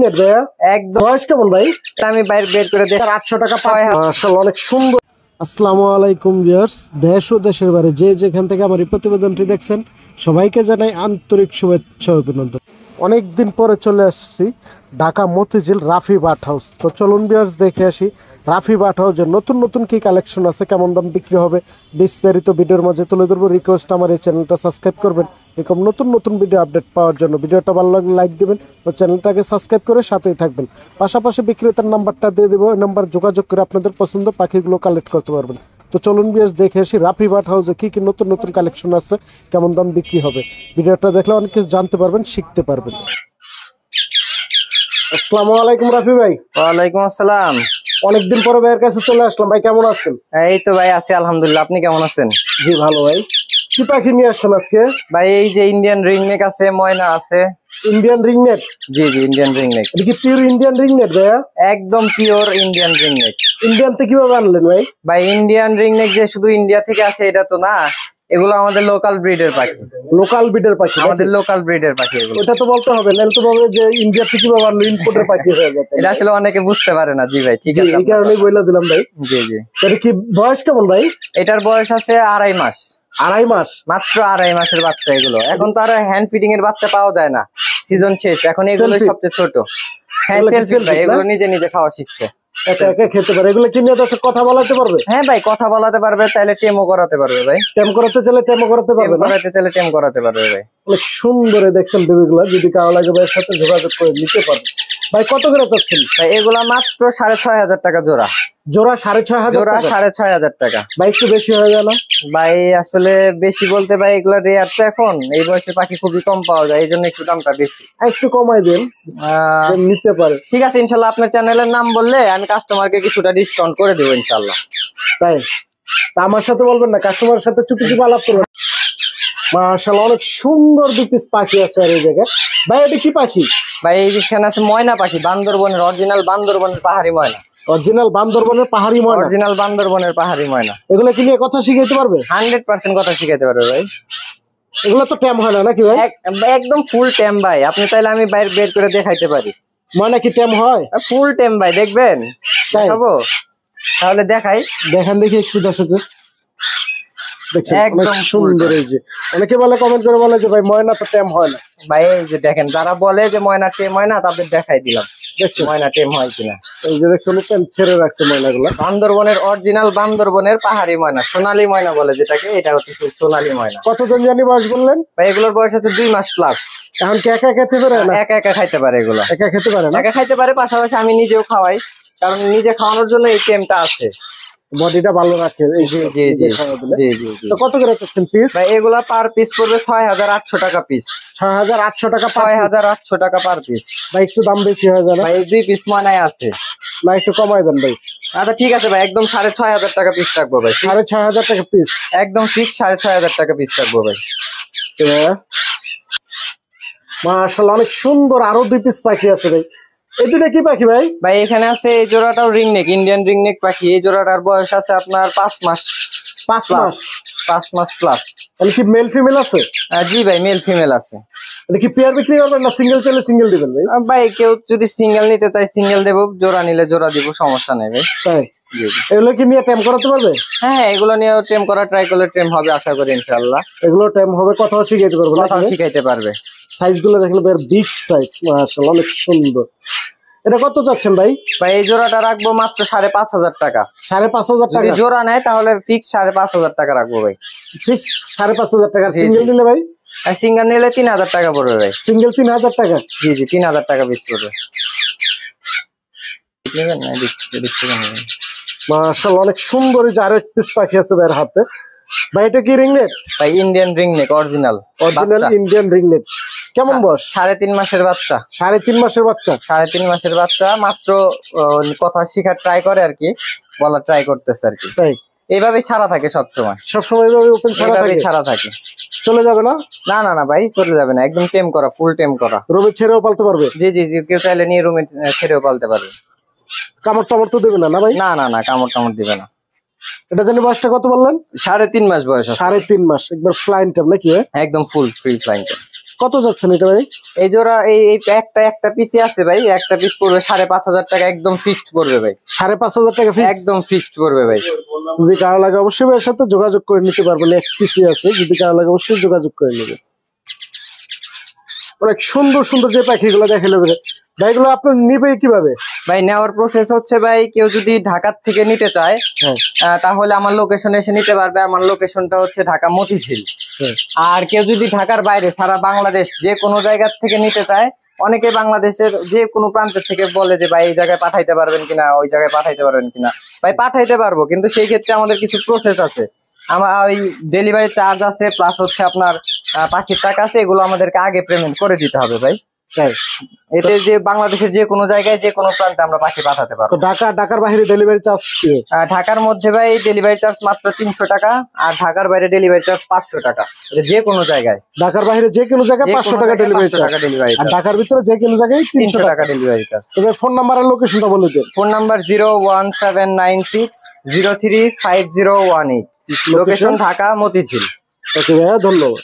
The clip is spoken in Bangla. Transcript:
ভাইয়া একদম বয়স কেমন ভাই? আমি বাইরে বের করে দিই 800 টাকা মাশাআল্লাহ অনেক সুন্দর। আসসালামু আলাইকুম ভিউয়ার্স, দেশ ও দেশের বাইরে যে যেখান থেকে আমার এই প্রতিবেদনটি দেখছেন সবাইকে জানাই আন্তরিক শুভেচ্ছা ও অভিনন্দন। অনেকদিন পরে চলে আসছি ঢাকা মতিঝিল রাফি বাট হাউস। তো চলুন ভিউয়ার্স দেখে আসি রাফি বাট হাউসের নতুন নতুন কি কালেকশন আছে, কেমন দাম বিক্রি হবে, বিস্তারিত ভিডিওর মাঝে তুলে ধরবো। রিকোয়েস্ট আমার এই চ্যানেলটা সাবস্ক্রাইব করবেন এরকম নতুন নতুন ভিডিও আপডেট পাওয়ার জন্য। ভিডিওটা ভালো লাগলে লাইক দিবেন ও চ্যানেলটাকে সাবস্ক্রাইব করে সাথেই থাকবেন। পাশাপাশি বিক্রেতার নাম্বারটা দিয়ে দেবো, ওই নাম্বার যোগাযোগ করে আপনাদের পছন্দ পাখিগুলো কালেক্ট করতে পারবেন। তো চলুন ভিউয়ার্স দেখে আসি রাফি বাট হাউসে কি কি নতুন নতুন কালেকশন আছে, কেমন দাম বিক্রি হবে। ভিডিওটা দেখলে অনেক কিছু জানতে পারবেন, শিখতে পারবেন। আসসালামু আলাইকুম রাফি ভাই। ওয়ালাইকুম আসসালাম। অনেকদিন পরে ভাইয়ের কাছে চলে আসলাম, ভাই কেমন আছেন? এই তো ভাই আছি আলহামদুলিল্লাহ, আপনি কেমন আছেন? জি ভালো ভাই। কি পাখি নিয়ে আসছেন আজকে? ভাই এই যে ইন্ডিয়ান রিংনেক আছে, ময়না আছে। ইন্ডিয়ান রিংনেট? জি জি ইন্ডিয়ান রিংনেক। এটা কি পিওর ইন্ডিয়ান রিংনেট ভাইয়া? একদম পিওর ইন্ডিয়ান রিংনেক। ইন্ডিয়ান থেকে কিভাবে আনলেন ভাই? ভাই ইন্ডিয়ান রিংনেক যে শুধু ইন্ডিয়া থেকে আসে এটা তো না, এগুলো আমাদের লোকাল ব্রিডের পাখি। লোকাল ব্রিডের পাখি? আমাদের লোকাল ব্রিডের পাখি এগুলো। ওটা তো বলতে হবে, নাহলে তো বলবে যে ইন্ডিয়া থেকে কিভাবে আনলো, ইম্পোর্টের পাখি হয়ে যাবে। এটা আসলে অনেকে বুঝতে পারে না। জি ভাই ঠিক আছে, এই কারণেই বলে দিলাম ভাই। জি জি। এটা কি বয়স কেমন ভাই? এটার বয়স আছে 2.5 মাস। 2.5 মাস? মাত্র 2.5 মাসের বাচ্চা এগুলো। এখন তো আর হ্যান্ড ফিডিং এর বাচ্চা পাওয়া যায় না, সিজন শেষ, এখন এগুলো সবচেয়ে ছোট। হ্যাঁ সেলফি ভাই, এগুলো নিজে নিজে খাওয়া শিখছে, একা একা খেতে পারে। এগুলো কি নিয়ে দর্শক কথা বলাতে পারবে? হ্যাঁ ভাই কথা বলাতে পারবে, চাইলে টেমও করাতে পারবে ভাই। টেম করাতে চাইলে টেমও করাতে পারবে, করাতে চাইলে টেম করাতে পারবে ভাই। অনেক সুন্দর দেখছেন বেবিগুলো, যদি কারো লাগে ভাইয়ের সাথে যোগাযোগ করে নিতে পারবে। ভাই কত করে চাচ্ছেন? ভাই এগুলা মাত্র 6,500 টাকা জোড়া। জোড়া 6,500? জোড়া 6,500 টাকা। ভাই একটু বেশি হয়ে গেল ভাই। আসলে বেশি বলতে ভাই এগুলা রেয়ার তো, এখন এই বয়সে পাখি খুবই কম পাওয়া যায়, এই জন্য একটু দামটা বেশি। একটু কমাই দেন, নিতে পারে। ঠিক আছে ইনশাল্লাহ, আপনার চ্যানেলের নাম বললে আমি কাস্টমারকে কিছুটা ডিসকাউন্ট করে দেবো ইনশাল্লাহ। তাই আমার সাথে বলবেন না, কাস্টমারের সাথে চুপি চুপি আলাপ করবেন। মাশাআল্লাহ অনেক সুন্দর দুই পিস পাখি আছে আর এই জায়গায়। ভাই এটা কি পাখি? ভাই এই যেখানে আছে ময়না পাখি, বান্দরবনের অরিজিনাল বান্দরবনের পাহাড়ি ময়না। অরিজিনাল বান্দরবনের পাহাড়ি ময়না? অরিজিনাল বান্দরবনের পাহাড়ি ময়না। এগুলো কি নিয়ে কথা শিখাইতে পারবে? 100% কথা শিখাইতে পারবে ভাই। এগুলো তো ট্যাম হয় না নাকি ভাই? একদম ফুল ট্যাম ভাই, আপনি চাইলে আমি বাইরে বের করে দেখাইতে পারি। ময়না কি ট্যাম হয়? ফুল ট্যাম ভাই, দেখবেন? দেখাবো তাহলে, দেখাই। দেখান দেখি একটু দর্শকদের। একদম সুন্দর। এই যে অনেকে বলে, কমেন্ট করে বলে যে ভাই ময়না তো ট্যাম হয় না। ভাই এই যে দেখেন, যারা বলে যে ময়না টেম হয় না তাদের দেখাই দিলাম ময়না টেম হয় কিনা। এই যে দেখছেন ছেড়ে রাখছে ময়নাগুলো। বান্দরবনের অরিজিনাল বান্দরবনের পাহাড়ি ময়না, সোনালী ময়না বলে যেটাকে, এটা হচ্ছে সোনালী ময়না। কতদিন জানি বয়স বললেন? ভাই এগুলোর বয়স হচ্ছে 2 মাস প্লাস। এখন কি একা খেতে পারে না? একা একা খাইতে পারে এগুলো। একা খেতে পারে না? একা খাইতে পারে, পাশাপাশি আমি নিজেও খাওয়াই, কারণ নিজে খাওয়ানোর জন্য এই টেমটা আছে, বডিটা ভালো রাখে। জি জি জি জি জি। তো কত করে চাচ্ছেন পিস? ভাই এগুলা পার পিস পড়বে 6,800 টাকা পিস। 6,800 টাকা? 6,800 টাকা পার পিস। ভাই একটু দাম বেশি হয়ে যাবে? ভাই 2 পিস ময়নায় আছে না, একটু কমাই দেন ভাই। আচ্ছা ঠিক আছে ভাই, একদম 6,500 টাকা পিস রাখবো ভাই। 6,500 টাকা পিস? একদম ফিক্স 6,500 টাকা পিস রাখবো ভাই। মাশাআল্লাহ অনেক সুন্দর আরো 2 পিস পাখি আছে ভাই। এই দুটো কি পাখি ভাই? ভাই এখানে আছে এই জোড়াটাও রিংনেক, ইন্ডিয়ান রিংনেক পাখি। এই জোড়াটার বয়স আছে আপনার 5 মাস। 5 মাস? 5 মাস প্লাস। তাহলে কি মেল ফিমেল আছে? জি ভাই মেল ফিমেল আছে। এটা কি পেয়ার বিক্রি করবেন না সিঙ্গেল চাইলে সিঙ্গেল দিবেন ভাই? ভাই কেউ যদি সিঙ্গেল নিতে চায় সিঙ্গেল দেবো, জোড়া নিলে জোড়া দিব, সমস্যা নেই ভাই। তাই? জি জি। এগুলো কি নিয়ে টেম করাতে পারবে? হ্যাঁ এগুলো নিয়ে টেম করা ট্রাই করলে টেম হবে আশা করি ইনশাআল্লাহ। এগুলো টেম হবে, কথাও শিখাইতে পারবে? কথা শিখাইতে পারবে। সাইজ গুলো দেখলে বের বিগ সাইজ, মাশাআল্লাহ অনেক সুন্দর। এটা কত যাচ্ছেন ভাই? ভাই এই জোড়াটা রাখবো মাত্র 5,500 টাকা। 5,500 টাকা? যদি জোড়া নেয় তাহলে ফিক্স 5,500 টাকা রাখবো ভাই। ফিক্স 5,500 টাকা? সিঙ্গেল নিলে ভাই? সিঙ্গেল নিলে 3,000 টাকা পড়বে ভাই। সিঙ্গেল 3,000 টাকা? জি জি 3,000 টাকা পিস পড়বে। মাশাআল্লাহ অনেক সুন্দর। এই যে আরেক পিস পাখি আছে ভাইয়ের হাতে। ভাই এটা কি রিংনেট? ভাই ইন্ডিয়ান রিংনেক, অরিজিনাল ইন্ডিয়ান রিংনেট। কেমন বয়স? 3.5 মাসের বাচ্চা। 3.5 মাসের বাচ্চা? 3.5 মাসের বাচ্চা, মাত্র কথা শিখার ট্রাই করে আর কি, বলা ট্রাই করতেছে আর কি। তাই? এইভাবেই ছাড়া থাকে সবসময়? সবসময় ওপেন ছাড়া থাকে? চলে যাবে না? না না না ভাই চলে যাবে না, একদম টেম করা, ফুল টেম করা। রুমে ছেড়েও পালতে পারবে? জি জি জি, কেউ চাইলে নিয়ে রুমে ছেড়েও পালতে পারবে। কামড় টামড় তো দেবে না ভাই? না না না, কামড় টামড় দিবে না। এটা জানি বয়সটা কত বললেন? 3.5 মাস বয়স। 3.5 মাস, একবার ফ্লাইং টাইম নাকি? একদম ফুল ফ্রি ফ্লাইং টাইম। কত যাচ্ছেন এটা ভাই? এই জোড়া এই একটা পিসি আছে ভাই, একটা পিস পড়বে 5,500 টাকা, একদম ফিক্সড পড়বে ভাই। 5,500 টাকা ফিক্স, একদম ফিক্সড পড়বে ভাই। যদি কারো লাগে অবশ্যই ভাইয়ের সাথে যোগাযোগ করে নিতে পারবেন। এক পিসি আছে, যদি কারো লাগে অবশ্যই যোগাযোগ করে নেবেন। অনেক সুন্দর সুন্দর যে পাখিগুলো দেখালে ভাই, এগুলো আপনার নিবে কিভাবে? ভাই নেওয়ার প্রসেস হচ্ছে ভাই, কেউ যদি ঢাকা থেকে নিতে চায় তাহলে আমার লোকেশনে এসে নিতে পারবে। আমার লোকেশনটা হচ্ছে ঢাকা মতিঝিল। আর কেউ যদি ঢাকার বাইরে সারা বাংলাদেশ যে কোনো জায়গা থেকে নিতে চায়, অনেকে বাংলাদেশের যে কোনো প্রান্তের থেকে বলে যে ভাই এই জায়গায় পাঠাইতে পারবেন কিনা, ওই জায়গায় পাঠাইতে পারবেন কিনা। ভাই পাঠাইতে পারবো, কিন্তু সেই ক্ষেত্রে আমাদের কিছু প্রসেস আছে। আমার ওই ডেলিভারি চার্জ আছে, প্লাস হচ্ছে আপনার পাখির টাকা আছে, এগুলো আমাদেরকে আগে পেমেন্ট করে দিতে হবে ভাই। তাই এতে যে বাংলাদেশের যে কোনো জায়গায় যে কোনো প্রান্তে আমরা পাখি পাঠাতে পারবো। তো ঢাকার বাইরে ডেলিভারি চার্জ কি? ঢাকার মধ্যে ভাই ডেলিভারি চার্জ মাত্র 300 টাকা, আর ঢাকার বাইরে ডেলিভারি চার্জ 500 টাকা। যে কোনো জায়গায়, ঢাকার বাইরে যে কোনো জায়গায় 500 টাকা ডেলিভারি চার্জ, আর ঢাকার ভিতরে যে কোনো জায়গায় 300 টাকা ডেলিভারি চার্জ। তবে ফোন নাম্বার আর লোকেশনটা বলে দেন। Phone number 01796035018, location Dhaka Motijheel. Okay ভাইয়া, ধন্যবাদ।